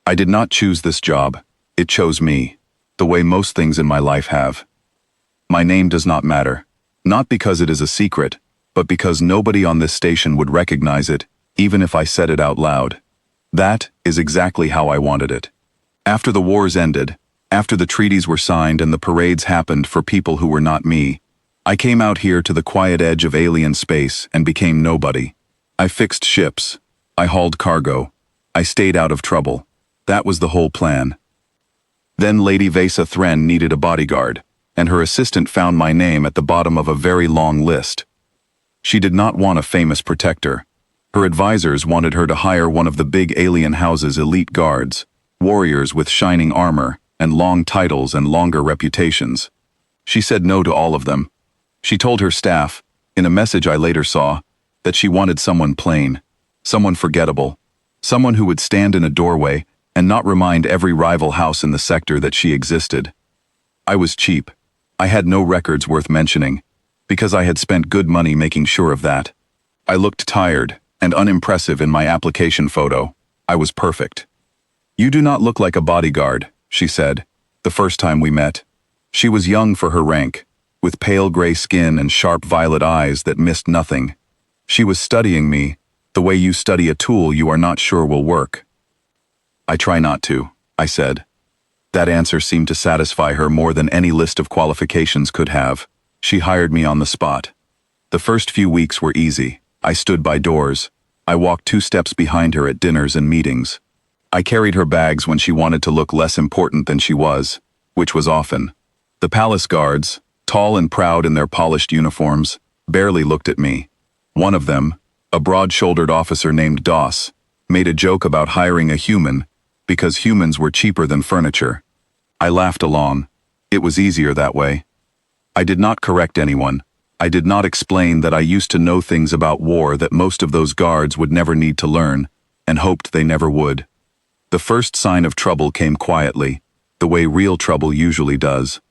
I did not choose this job. It chose me, the way most things in my life have. My name does not matter, not because it is a secret, but because nobody on this station would recognize it, even if I said it out loud. That is exactly how I wanted it. After the wars ended, after the treaties were signed and the parades happened for people who were not me, I came out here to the quiet edge of alien space and became nobody. I fixed ships. I hauled cargo. I stayed out of trouble. That was the whole plan. Then Lady Vesa Thren needed a bodyguard, and her assistant found my name at the bottom of a very long list. She did not want a famous protector. Her advisors wanted her to hire one of the big alien house's elite guards, warriors with shining armor and long titles and longer reputations. She said no to all of them. She told her staff, in a message I later saw, that she wanted someone plain, someone forgettable, someone who would stand in a doorway and not remind every rival house in the sector that she existed. I was cheap. I had no records worth mentioning, because I had spent good money making sure of that. I looked tired and unimpressive in my application photo. I was perfect. "You do not look like a bodyguard," she said, the first time we met. She was young for her rank, with pale gray skin and sharp violet eyes that missed nothing. She was studying me, the way you study a tool you are not sure will work. "I try not to," I said. That answer seemed to satisfy her more than any list of qualifications could have. She hired me on the spot. The first few weeks were easy. I stood by doors. I walked 2 steps behind her at dinners and meetings. I carried her bags when she wanted to look less important than she was, which was often. The palace guards, tall and proud in their polished uniforms, barely looked at me. One of them, a broad-shouldered officer named Doss, made a joke about hiring a human because humans were cheaper than furniture. I laughed along. It was easier that way. I did not correct anyone. I did not explain that I used to know things about war that most of those guards would never need to learn, and hoped they never would. The first sign of trouble came quietly, the way real trouble usually does.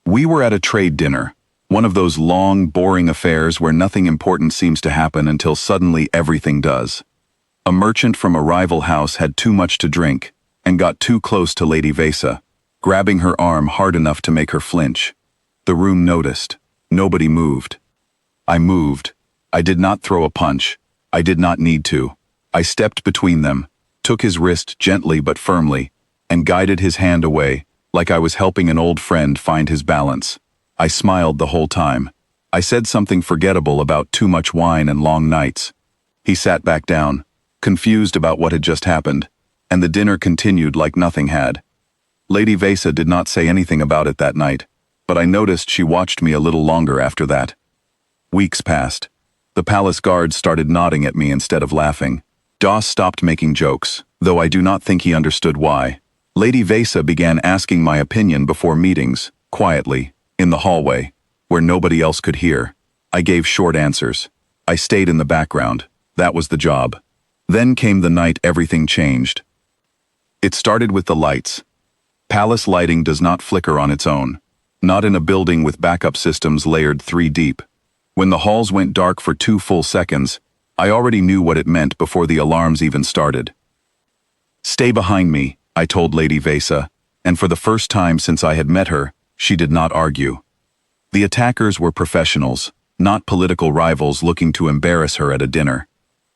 We were at a trade dinner, one of those long, boring affairs where nothing important seems to happen until suddenly everything does. A merchant from a rival house had too much to drink and got too close to Lady Vesa, grabbing her arm hard enough to make her flinch. The room noticed. Nobody moved. I moved. I did not throw a punch. I did not need to. I stepped between them, took his wrist gently but firmly, and guided his hand away, like I was helping an old friend find his balance. I smiled the whole time. I said something forgettable about too much wine and long nights. He sat back down, confused about what had just happened, and the dinner continued like nothing had. Lady Vesa did not say anything about it that night, but I noticed she watched me a little longer after that. Weeks passed. The palace guards started nodding at me instead of laughing. Doss stopped making jokes, though I do not think he understood why. Lady Vesa began asking my opinion before meetings, quietly, in the hallway, where nobody else could hear. I gave short answers. I stayed in the background. That was the job. Then came the night everything changed. It started with the lights. Palace lighting does not flicker on its own. Not in a building with backup systems layered 3 deep. When the halls went dark for 2 full seconds, I already knew what it meant before the alarms even started. "Stay behind me," I told Lady Vesa, and for the first time since I had met her, she did not argue. The attackers were professionals, not political rivals looking to embarrass her at a dinner.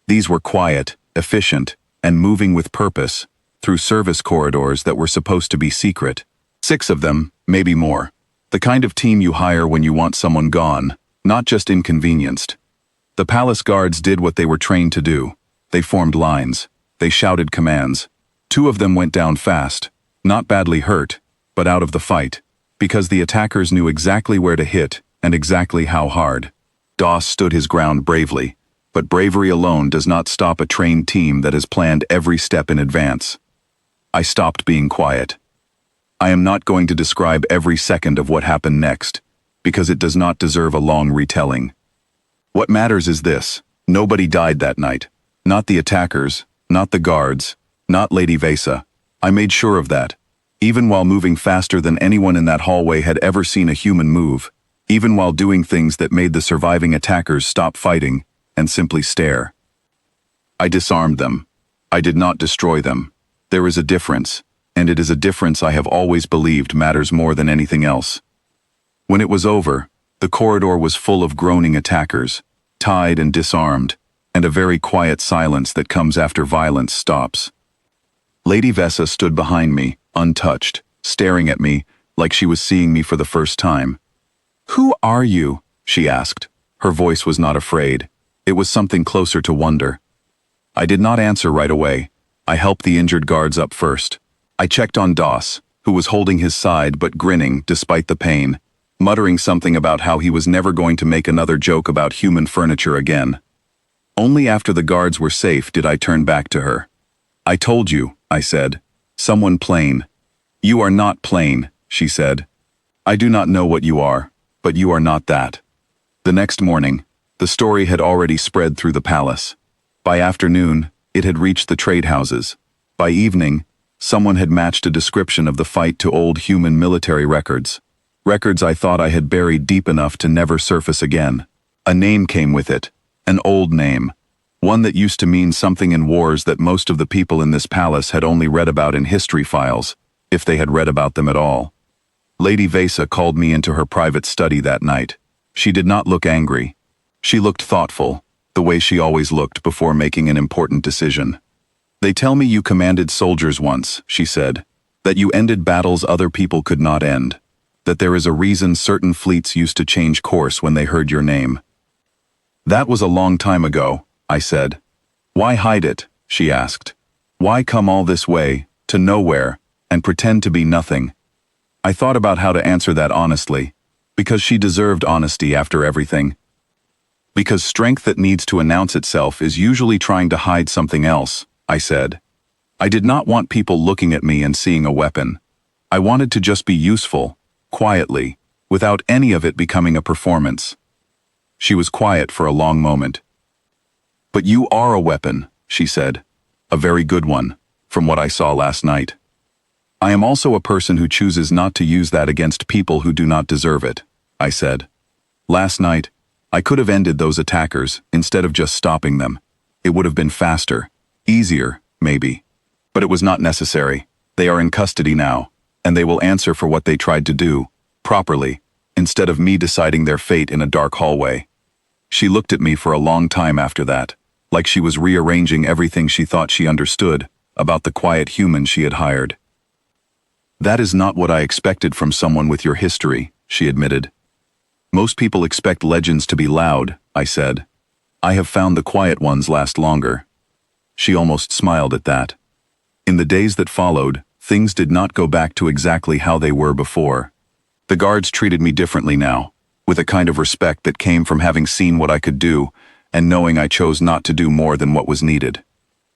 These were quiet, efficient, and moving with purpose, through service corridors that were supposed to be secret. 6 of them, maybe more. The kind of team you hire when you want someone gone, not just inconvenienced. The palace guards did what they were trained to do. They formed lines. They shouted commands. 2 of them went down fast, not badly hurt, but out of the fight, because the attackers knew exactly where to hit and exactly how hard. Doss stood his ground bravely, but bravery alone does not stop a trained team that has planned every step in advance. I stopped being quiet. I am not going to describe every second of what happened next, because it does not deserve a long retelling. What matters is this: nobody died that night. Not the attackers, not the guards, not Lady Vesa. I made sure of that, even while moving faster than anyone in that hallway had ever seen a human move, even while doing things that made the surviving attackers stop fighting and simply stare. I disarmed them. I did not destroy them. There is a difference, and it is a difference I have always believed matters more than anything else. When it was over, the corridor was full of groaning attackers, tied and disarmed, and a very quiet silence that comes after violence stops. Lady Vesa stood behind me, untouched, staring at me like she was seeing me for the first time. "Who are you?" she asked. Her voice was not afraid. It was something closer to wonder. I did not answer right away. I helped the injured guards up first. I checked on Doss, who was holding his side but grinning despite the pain, muttering something about how he was never going to make another joke about human furniture again. Only after the guards were safe did I turn back to her. "I told you," I said. "Someone plain." "You are not plain," she said. "I do not know what you are, but you are not that." The next morning, the story had already spread through the palace. By afternoon, it had reached the trade houses. By evening, someone had matched a description of the fight to old human military records. Records I thought I had buried deep enough to never surface again. A name came with it, an old name, one that used to mean something in wars that most of the people in this palace had only read about in history files, if they had read about them at all. Lady Vesa called me into her private study that night. She did not look angry. She looked thoughtful, the way she always looked before making an important decision. "They tell me you commanded soldiers once," she said, "that you ended battles other people could not end, that there is a reason certain fleets used to change course when they heard your name." "That was a long time ago," I said. "Why hide it?" she asked. "Why come all this way, to nowhere, and pretend to be nothing?" I thought about how to answer that honestly, because she deserved honesty after everything. "Because strength that needs to announce itself is usually trying to hide something else," I said. I did not want people looking at me and seeing a weapon. I wanted to just be useful, quietly, without any of it becoming a performance. She was quiet for a long moment. "But you are a weapon," she said. "A very good one, from what I saw last night. I am also a person who chooses not to use that against people who do not deserve it," I said. "Last night, I could have ended those attackers instead of just stopping them. It would have been faster, easier, maybe. But it was not necessary. They are in custody now, and they will answer for what they tried to do, properly, instead of me deciding their fate in a dark hallway." She looked at me for a long time after that, like she was rearranging everything she thought she understood about the quiet human she had hired. "That is not what I expected from someone with your history," she admitted. "Most people expect legends to be loud," I said. "I have found the quiet ones last longer." She almost smiled at that. In the days that followed, things did not go back to exactly how they were before. The guards treated me differently now, with a kind of respect that came from having seen what I could do and knowing I chose not to do more than what was needed.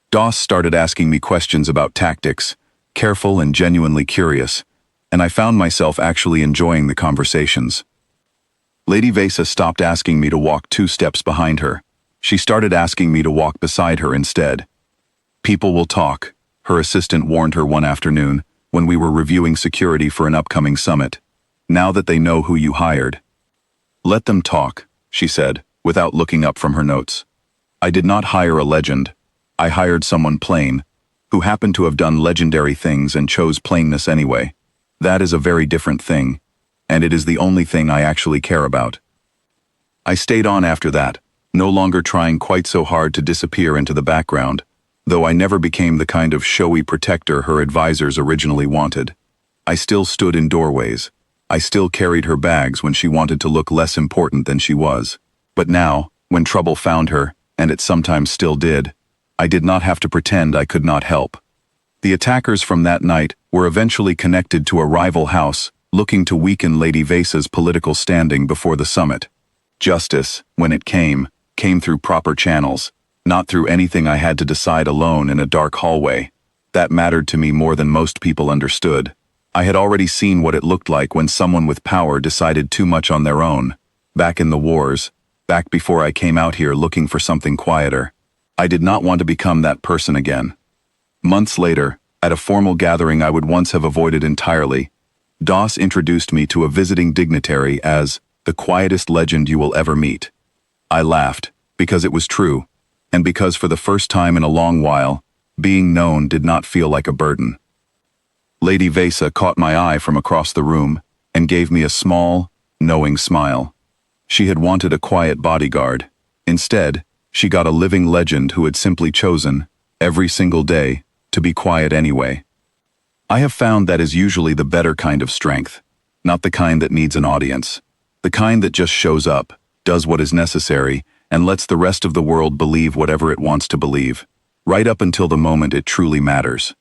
Doss started asking me questions about tactics, careful and genuinely curious, and I found myself actually enjoying the conversations. Lady Vesa stopped asking me to walk 2 steps behind her. She started asking me to walk beside her instead. "People will talk," her assistant warned her one afternoon when we were reviewing security for an upcoming summit. "Now that they know who you hired." "Let them talk," she said, without looking up from her notes. "I did not hire a legend. I hired someone plain, who happened to have done legendary things and chose plainness anyway. That is a very different thing, and it is the only thing I actually care about." I stayed on after that, no longer trying quite so hard to disappear into the background, though I never became the kind of showy protector her advisors originally wanted. I still stood in doorways. I still carried her bags when she wanted to look less important than she was. But now, when trouble found her, and it sometimes still did, I did not have to pretend I could not help. The attackers from that night were eventually connected to a rival house, looking to weaken Lady Vesa's political standing before the summit. Justice, when it came through proper channels, not through anything I had to decide alone in a dark hallway. That mattered to me more than most people understood. I had already seen what it looked like when someone with power decided too much on their own, back in the wars, back before I came out here looking for something quieter. I did not want to become that person again. Months later, at a formal gathering I would once have avoided entirely, Doss introduced me to a visiting dignitary as the quietest legend you will ever meet. I laughed, because it was true, and because for the first time in a long while, Being known did not feel like a burden. Lady Vesa caught my eye from across the room and gave me a small, knowing smile. She had wanted a quiet bodyguard. Instead, she got a living legend who had simply chosen, every single day, to be quiet anyway. I have found that is usually the better kind of strength, not the kind that needs an audience. The kind that just shows up, does what is necessary, and lets the rest of the world believe whatever it wants to believe, right up until the moment it truly matters.